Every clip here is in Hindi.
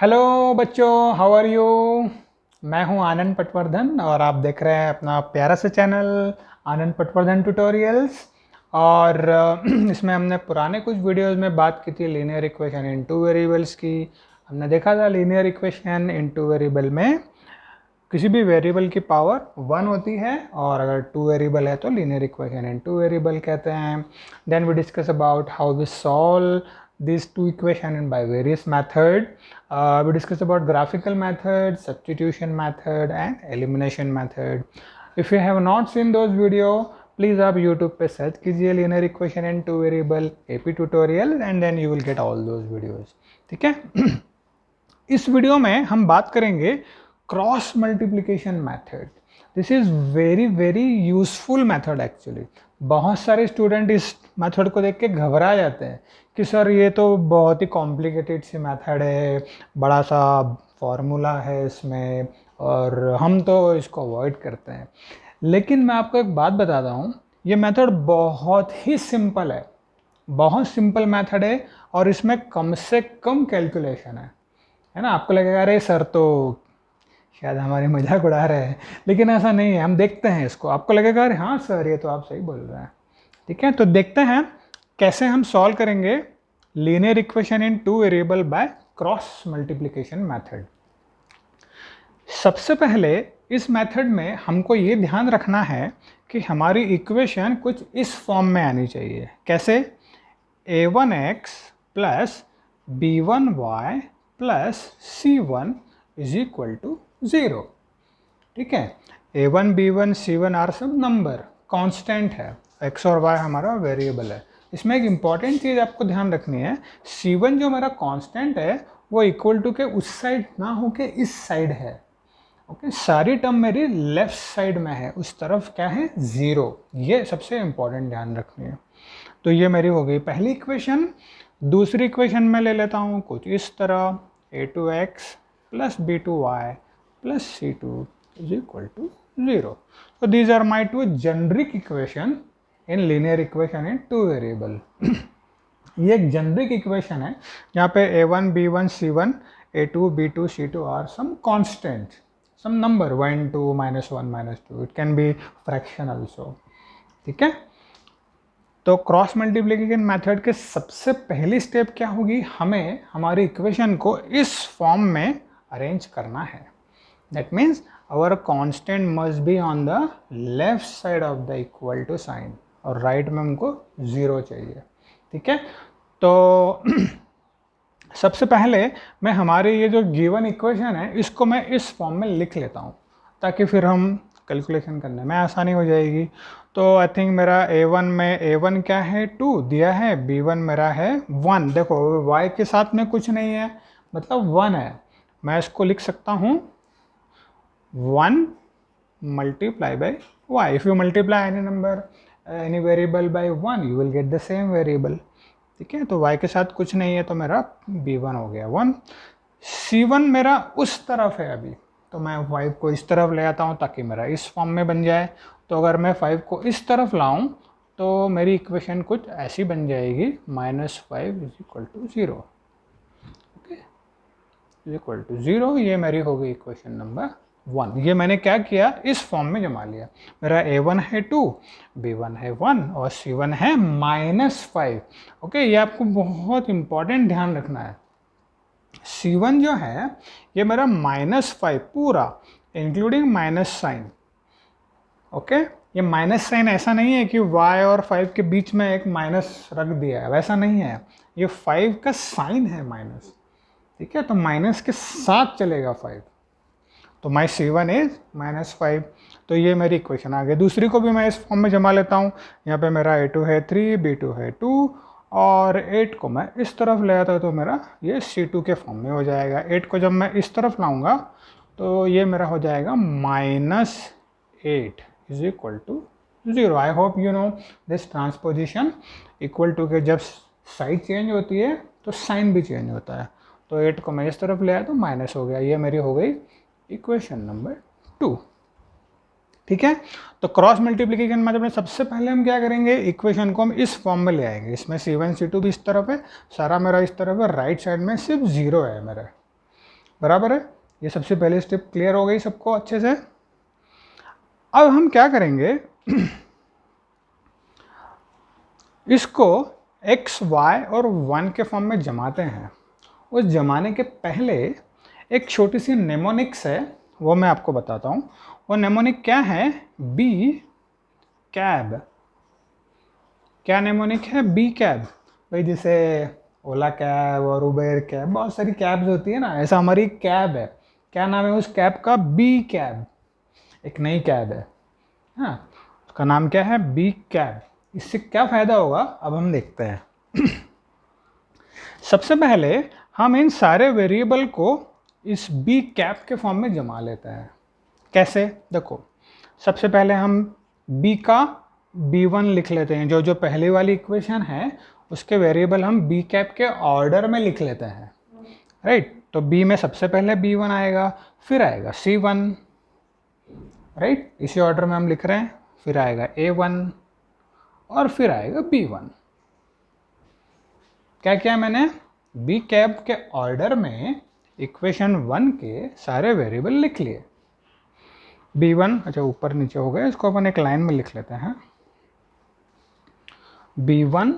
हेलो बच्चों, हाउ आर यू। मैं हूं आनंद पटवर्धन और आप देख रहे हैं अपना प्यारा सा चैनल आनंद पटवर्धन ट्यूटोरियल्स। और इसमें हमने पुराने कुछ वीडियोस में बात की थी linear equation in two variables की। हमने देखा था linear equation in two variable में किसी भी वेरिएबल की पावर 1 होती है, और अगर टू वेरिएबल है तो linear equation in two variable कहते हैं। Then we discuss about how we solve these two equation by various method. We discussed about graphical method, substitution method and elimination method. If you have not seen those video, please आप YouTube पे सर्च कीजिए linear equation and two variable AP tutorial and then you will get all those videos. ठीक है। इस वीडियो में हम बात करेंगे cross multiplication method. This is very very useful method actually. बहुत सारे स्टूडेंट इस मेथड को देख के घबरा जाते हैं कि सर ये तो बहुत ही कॉम्प्लिकेटेड सी मेथड है, बड़ा सा फॉर्मूला है इसमें और हम तो इसको अवॉइड करते हैं। लेकिन मैं आपको एक बात बताता हूँ, ये मेथड बहुत ही सिंपल है, बहुत सिंपल मेथड है और इसमें कम से कम कैलकुलेशन है ना। आपको लगेगा अरे सर तो शायद हमारी मजाक उड़ा रहे हैं, लेकिन ऐसा नहीं है। हम देखते हैं इसको, आपको लगेगा अरे हाँ सर ये तो आप सही बोल रहे हैं। ठीक है, तो देखते हैं कैसे हम सॉल्व करेंगे linear equation in two variable by cross multiplication method. सबसे पहले इस मेथड में हमको ये ध्यान रखना है कि हमारी इक्वेशन कुछ इस फॉर्म में आनी चाहिए। कैसे? a1x plus b1y plus c1 is equal to 0। ठीक है, a1 b1 c1 आर सब नंबर, कांस्टेंट है, x और y हमारा वेरिएबल है। इसमें एक इंपॉर्टेंट चीज़ आपको ध्यान रखनी है, c1 जो मेरा कांस्टेंट है वो इक्वल टू के उस साइड ना हो के इस साइड है। ओके, सारी टर्म मेरी लेफ्ट साइड में है, उस तरफ क्या है 0। ये सबसे इंपॉर्टेंट ध्यान रखनी है। तो ये मेरी हो गई पहली इक्वेशन। दूसरी इक्वेशन में ले लेता हूँ कुछ इस तरह, a2x plus b2y plus c2 is equal to 0। So these are my two generic equation in linear equation in two variable. ये एक जेनरिक इक्वेशन है जहाँ पे a1 b1 c1 a2 b2 c2 are some constant, some number 1 2 minus 1 minus 2, it can be fraction also. ठीक है, तो क्रॉस मल्टीप्लिकेशन मेथड के सबसे पहली स्टेप क्या होगी, हमें हमारी इक्वेशन को इस फॉर्म में अरेंज करना है। That means our constant must be on the left side of the equal to sign और राइट में हमको 0 चाहिए। ठीक है, तो सबसे पहले मैं हमारी ये जो गिवन इक्वेशन है इसको मैं इस फॉर्म में लिख लेता हूँ ताकि फिर हम कैलकुलेशन करने में आसानी हो जाएगी। तो आई थिंक मेरा a1 में a1 क्या है 2 दिया है, b1 मेरा है 1। देखो y के साथ में कुछ नहीं है, मतलब 1 है। मैं इसको लिख सकता हूँ 1 multiply by y. If you multiply any number, any variable by 1, you will get the same variable. ठीक है, तो y के साथ कुछ नहीं है तो मेरा b1 हो गया 1। c1 मेरा उस तरफ है अभी, तो मैं 5 को इस तरफ ले आता हूँ ताकि मेरा इस फॉर्म में बन जाए। तो अगर मैं 5 को इस तरफ लाऊं तो मेरी इक्वेशन कुछ ऐसी बन जाएगी -5 is equal to 0। Okay, is equal to 0। ये मेरी हो गई इक्वेशन नंबर 1। ये मैंने क्या किया, इस फॉर्म में जमा लिया। मेरा a1 है 2, b1 है 1 और c1 है -5। ओके, ये आपको बहुत इंपॉर्टेंट ध्यान रखना है। c1 जो है ये मेरा -5 पूरा इंक्लूडिंग माइनस साइन। ओके, ये माइनस साइन ऐसा नहीं है कि y और 5 के बीच में एक माइनस रख दिया है, वैसा नहीं है। ये 5 का साइन है माइनस। ठीक है, तो माइनस के साथ चलेगा 5, तो माई c1 इज -5। तो ये मेरी इक्वेशन आ गई। दूसरी को भी मैं इस फॉर्म में जमा लेता हूँ। यहाँ पे मेरा a2 है 3, b2 है 2 और 8 को मैं इस तरफ ले आता हूँ तो मेरा ये c2 के फॉर्म में हो जाएगा। 8 को जब मैं इस तरफ लाऊंगा तो ये मेरा हो जाएगा -8 is equal to 0। I hope you know this transposition. Equal to के जब साइड चेंज होती है तो साइन भी चेंज होता है। तो 8 को मैं इस तरफ ले आया तो माइनस हो गया। ये मेरी हो गई इक्वेशन नंबर 2। ठीक है, तो क्रॉस मल्टीप्लिकेशन मतलब में सबसे पहले हम क्या करेंगे, इक्वेशन को हम इस फॉर्म में ले आएंगे। इसमें c1 c2 भी इस तरफ है, सारा मेरा इस तरफ है, राइट साइड में सिर्फ 0 है मेरा। बराबर है। ये सबसे पहले स्टेप क्लियर हो गई सबको अच्छे से। अब हम क्या करेंगे, इसको x, y और 1 के फॉर्म में जमाते हैं। उस जमाने के पहले एक छोटी सी नेमोनिक्स है, वो मैं आपको बताता हूँ। वो नेमोनिक क्या है, बी कैब। क्या नेमोनिक है, बी कैब। भाई जैसे ओला कैब और उबेर कैब, बहुत सारी कैब्स होती है ना, ऐसा हमारी कैब है। क्या नाम है उस कैब का, बी कैब। एक नई कैब है, हाँ, उसका नाम क्या है, बी कैब। इससे क्या फ़ायदा होगा अब हम देखते हैं। सबसे पहले हम इन सारे वेरिएबल को इस बी कैप के फॉर्म में जमा लेते हैं। कैसे, देखो, सबसे पहले हम b का b1 लिख लेते हैं। जो जो पहली वाली इक्वेशन है उसके वेरिएबल हम b कैप के ऑर्डर में लिख लेते हैं, राइट। तो b में सबसे पहले b1 आएगा, फिर आएगा c1, राइट, इसी ऑर्डर में हम लिख रहे हैं। फिर आएगा a1 और फिर आएगा b1। क्या किया मैंने, बी कैप के ऑर्डर में इक्वेशन 1 के सारे वेरिएबल लिख लिए। b1, अच्छा ऊपर नीचे हो गए, इसको अपन एक लाइन में लिख लेते हैं। b1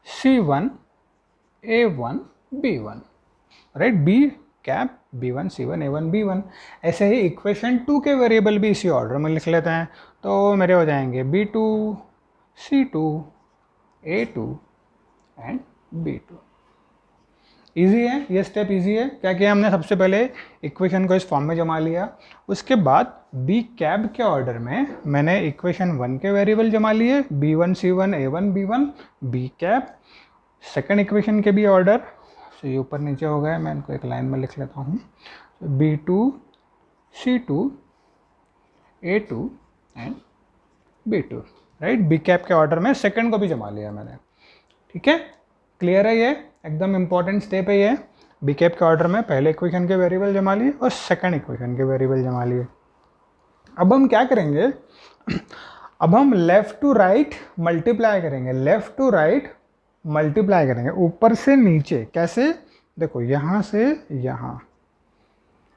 c1 a1 b1, right, B cap b1 c1 a1 b1। ऐसे ही इक्वेशन 2 के वेरिएबल भी इसी ऑर्डर में लिख लेते हैं। तो मेरे हो जाएंगे b2 c2 a2 and b2। Easy है ये स्टेप, इजी है। क्या किया हमने, सबसे पहले इक्वेशन को इस फॉर्म में जमा लिया। उसके बाद बी कैब के ऑर्डर में मैंने इक्वेशन 1 के वेरिएबल जमा लिए, b1 c1 a1 b1 B cab. Second equation के भी ऑर्डर, तो ये ऊपर नीचे हो गए, मैं इनको एक लाइन में लिख लेता हूँ। b2 c2 a2 and b2, right. बी कैब के ऑर्डर में सेकंड को भी जमा लिया मैंने, ठीक है। क्लियर है, ये एकदम इंपॉर्टेंट स्टेप है ये। बी कैप के ऑर्डर में पहले इक्वेशन के वेरिएबल जमा लिए और सेकंड इक्वेशन के वेरिएबल जमा लिए। अब हम क्या करेंगे, अब हम लेफ्ट टू राइट मल्टीप्लाई करेंगे। लेफ्ट टू राइट मल्टीप्लाई करेंगे, ऊपर से नीचे। कैसे, देखो यहाँ से यहाँ,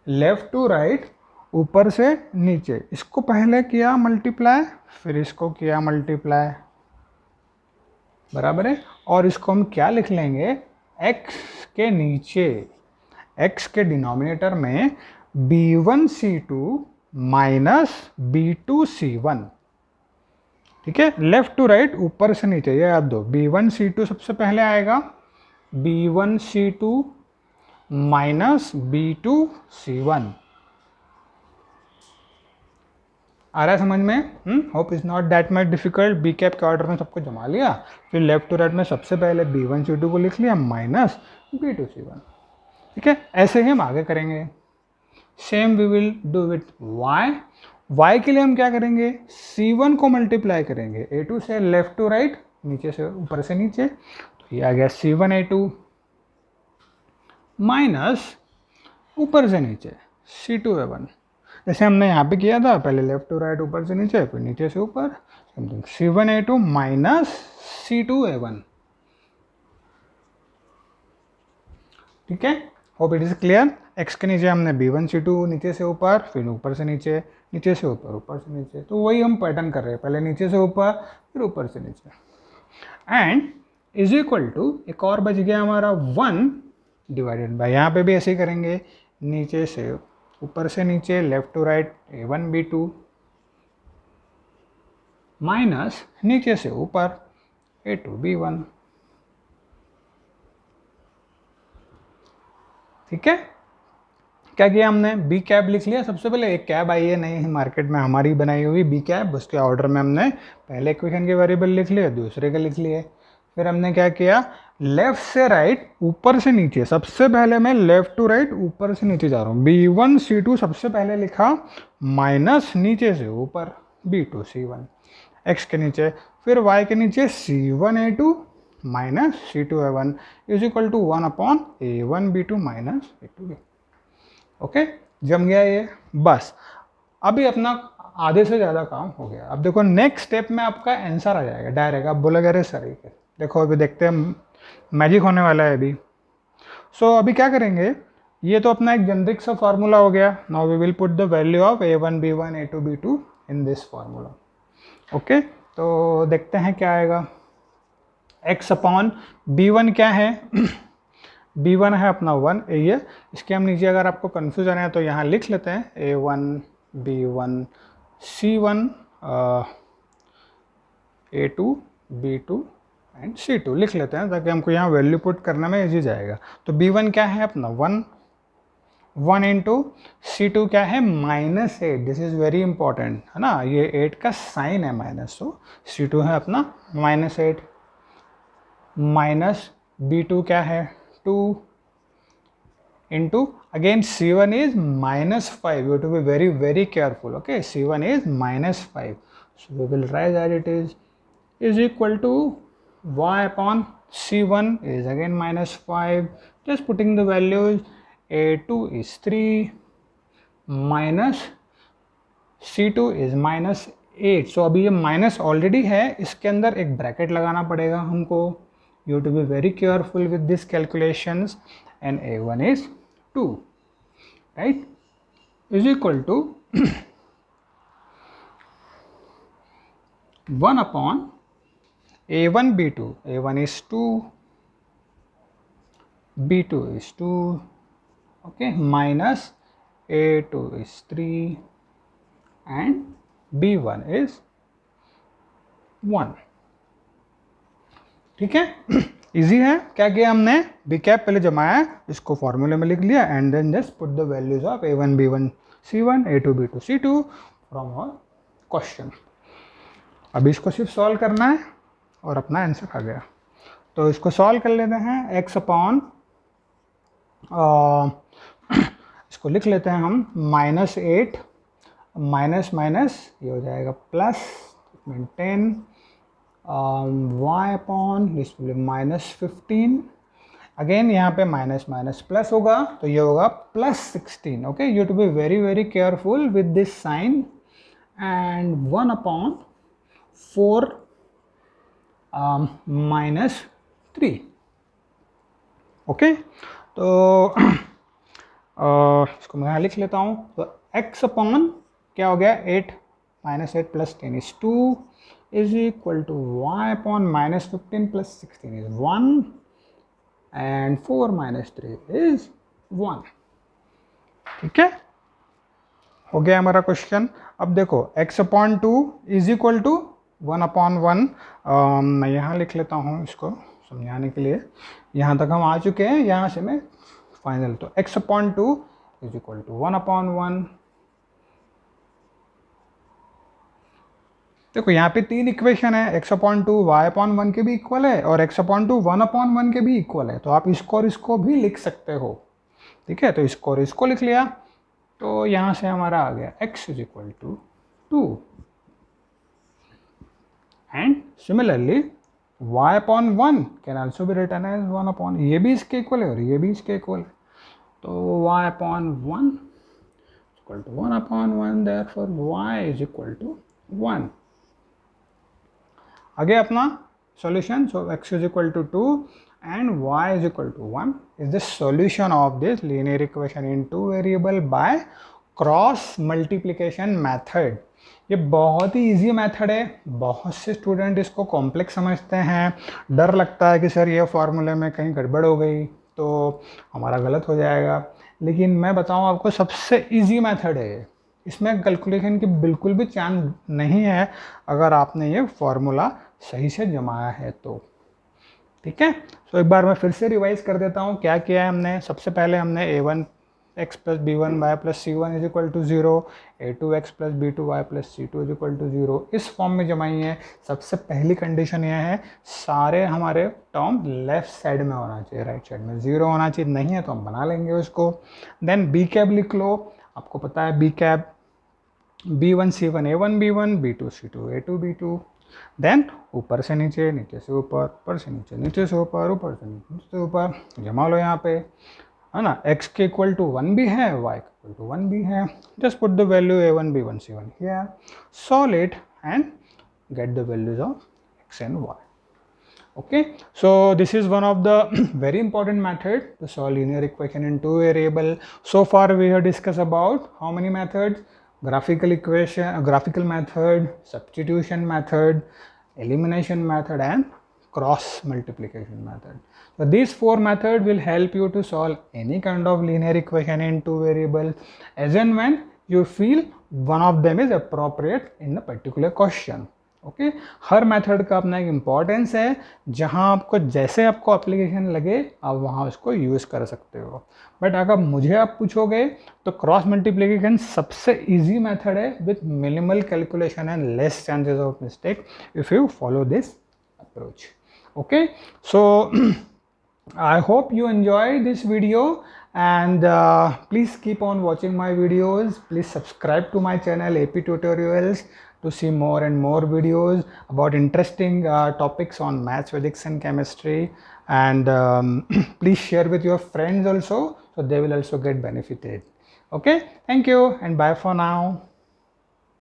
लेफ्ट टू राइट, ऊपर से नीचे। इसको पहले किया मल्टीप्लाई, फिर इसको किया मल्टीप्लाई, बराबर है। और इसको हम क्या लिख लेंगे, x के नीचे, x के डिनोमिनेटर में b1 c2 minus b2 c1, ठीक है। लेफ्ट टू राइट, ऊपर से नीचे, ये याद दो। b1 c2 सबसे पहले आएगा, b1 c2 minus b2 c1। आ रहा है समझ में, hope is not that much difficult. बी कैप के ऑर्डर में सबको जमा लिया, फिर लेफ्ट टू राइट में सबसे पहले b1 c2 को लिख लिया माइनस b2 c1, ठीक है। ऐसे ही हम आगे करेंगे। Same we will do with y के लिए हम क्या करेंगे, c1 को मल्टीप्लाई करेंगे a2 से, लेफ्ट टू राइट, नीचे से ऊपर से नीचे। तो ये आ गया c1 a2 माइनस ऊपर से नीचे c2 a1। जैसे हमने यहाँ पे किया था, पहले लेफ्ट टू राइट, ऊपर से नीचे, फिर नीचे से ऊपर। c1 a2 minus c2 a1, ठीक है। Hope it is clear. x के नीचे हमने b1 c2 नीचे से ऊपर, फिर ऊपर से नीचे, नीचे से ऊपर, ऊपर से नीचे। तो वही हम पैटर्न कर रहे हैं, पहले नीचे से ऊपर, फिर ऊपर से नीचे। एंड इज इक्वल टू, एक और बच गया हमारा 1 डिवाइडेड बाय, यहाँ पे भी ऐसे ही करेंगे, नीचे से ऊपर से नीचे, left to right, a1 b2 minus नीचे से ऊपर a2 b1, ठीक है। क्या किया हमने, बी कैब लिख लिया। सबसे पहले एक कैब आई है नई मार्केट में, हमारी बनाई हुई बी कैब, उसके ऑर्डर में हमने पहले इक्वेशन के वेरिएबल लिख लिए, दूसरे के लिख लिए। फिर हमने क्या किया, लेफ्ट से राइट, ऊपर से नीचे। सबसे पहले मैं लेफ्ट टू राइट, ऊपर से नीचे जा रहा हूँ। b1 c2 सबसे पहले लिखा, माइनस नीचे से ऊपर b2 c1, x के नीचे। फिर y के नीचे c1 a2 minus c2 a1 is equal to 1 upon a1 b2 minus a2 b। Okay, जम गया ये, बस। अभी अपना आधे से ज़्यादा काम हो गया। अब देखो नेक्स्ट स्टेप में आपका आंसर आ जाएगा डायरेक्ट। आप बोलोगे अरे सर, देखो अभी देखते हैं, मैजिक होने वाला है अभी। सो अभी क्या करेंगे, ये तो अपना एक जेनरिक सा फार्मूला हो गया. Now we will put the value of a1 b1 a2 b2 in this formula. Okay, तो देखते हैं क्या आएगा. x अपॉन b1 क्या है? b1 है अपना 1. ये इसके हम नीचे अगर आपको कन्फ्यूजन है तो यहाँ लिख लेते हैं a1 b1 c1 a2 b2 and c2 लिख लेते हैं ताकि हमको यहाँ वैल्यू पुट करने में इजी जाएगा. तो b1 क्या है अपना 1 इंटू c2 क्या है -8. दिस इज वेरी इंपॉर्टेंट है ना, ये 8 का साइन है माइनस, तो c2 है अपना -8 माइनस b2 क्या है 2 into again c1 is -5. You have to be very careful. Okay, c1 is -5, so we will write that it is equal to y upon c1 is again -5. Just putting the values, a2 is 3 minus c2 is -8. so अभी ये माइनस ऑलरेडी है, इसके अंदर एक ब्रैकेट लगाना पड़ेगा हमको. You have to be very careful with these calculations, and a1 is 2, right, is equal to 1 upon a1 b2. a1 is 2, b2 is 2, okay, minus a2 is 3 and b1 is 1. ठीक है, इजी है. क्या किया हमने, बी कैप पहले जमाया, इसको फॉर्मूले में लिख लिया, and then just put the values of a1 b1 c1 a2 b2 c2 from our question. अभी इसको सिर्फ सॉल्व करना है और अपना आंसर आ गया. तो इसको सॉल्व कर लेते हैं. x अपॉन इसको लिख लेते हैं हम -8 माइनस माइनस ये हो जाएगा plus 10 y upon this will -15. Again यहाँ पे माइनस माइनस प्लस होगा तो ये होगा +16. Okay, you to be very careful with this sign. And 1 upon 4 -3. Okay, तो इसको मैं यहाँ लिख लेता हूँ. तो x अपॉन क्या हो गया 8 -8 + 10 is 2 is equal to y upon -15 + 16 is 1 and 4 - 3 is 1. ठीक है, हो गया हमारा क्वेश्चन. अब देखो x upon 2 is equal to 1 upon 1. मैं यहाँ लिख लेता हूँ इसको समझाने के लिए. यहाँ तक हम आ चुके हैं, यहाँ से मैं फाइनल. तो x upon 2 is equal to 1 upon 1. देखो यहाँ पे 3 इक्वेशन है. x अपॉन 2 y अपॉन 1 के भी इक्वल है और x अपॉन 2 1 अपॉन 1 के भी इक्वल है. तो आप इसको और इसको भी लिख सकते हो. ठीक है, तो इसको और इसको लिख लिया तो यहाँ से हमारा आ गया x is equal to 2 and similarly y upon 1 can also be written as 1 upon, ये भी इसके इक्वल है और ये भी इसके इक्वल है. तो y upon 1 equal to 1 upon 1, therefore y is equal to 1. आगे अपना solution. So x is equal to 2 and y is equal to 1 is the solution of this linear equation in two variable by cross multiplication method. ये बहुत ही इजी मेथड है. बहुत से स्टूडेंट इसको कॉम्प्लेक्स समझते हैं. डर लगता है कि सर ये फॉर्मूले में कहीं गड़बड़ हो गई तो हमारा गलत हो जाएगा. लेकिन मैं बताऊं आपको सबसे इजी मेथड है. इसमें कैलकुलेशन की बिल्कुल भी चांस नहीं है अगर आपने ये फॉर्मूला सही से जमाया है तो. ठीक है, तो एक बार मैं फिर से रिवाइज कर देता हूँ क्या किया है हमने. सबसे पहले हमने a1 x + b1 y + c1 is equal to 0, a2 x + b2 y + c2 is equal to 0 इस फॉर्म में जमाई है. सबसे पहली कंडीशन यह है सारे हमारे टर्म लेफ्ट साइड में होना चाहिए, राइट साइड में 0 होना चाहिए. नहीं है तो हम बना लेंगे उसको. देन बी कैप लिख लो. आपको पता है B cap b1 c1 a1 b1 b2 c2 a2 b2. Then ऊपर से नीचे, नीचे से ऊपर, ऊपर से नीचे, नीचे से ऊपर, ऊपर से नीचे से ऊपर जमा लो यहाँ पे, है ना. x के इक्वल टू 1 भी है, y के इक्वल टू 1 भी है. Just put the value a1 b1 c1 here, solve it and get the values of x and y. Okay, so this is one of the very important method to solve linear equation in two variable. So far we have discussed about how many methods: graphical equation, graphical method, substitution method, elimination method, and cross multiplication method. So these four methods will help you to solve any kind of linear equation in two variables as and when you feel one of them is appropriate in a particular question. Okay her method का अपना एक इम्पॉर्टेंस है, जहां आपको जैसे आपको एप्लीकेशन लगे आप वहां उसको यूज़ कर सकते हो. बट अगर मुझे आप पूछोगे तो क्रॉस मल्टीप्लिकेशन सबसे इजी मेथड है with minimal calculation and less chances of mistake if you follow this approach. Okay, so I hope you enjoyed this video, and please keep on watching my videos. Please subscribe to my channel AP Tutorials to see more and more videos about interesting topics on maths, physics and chemistry, and please share with your friends also, so they will also get benefited. Okay, thank you and bye for now.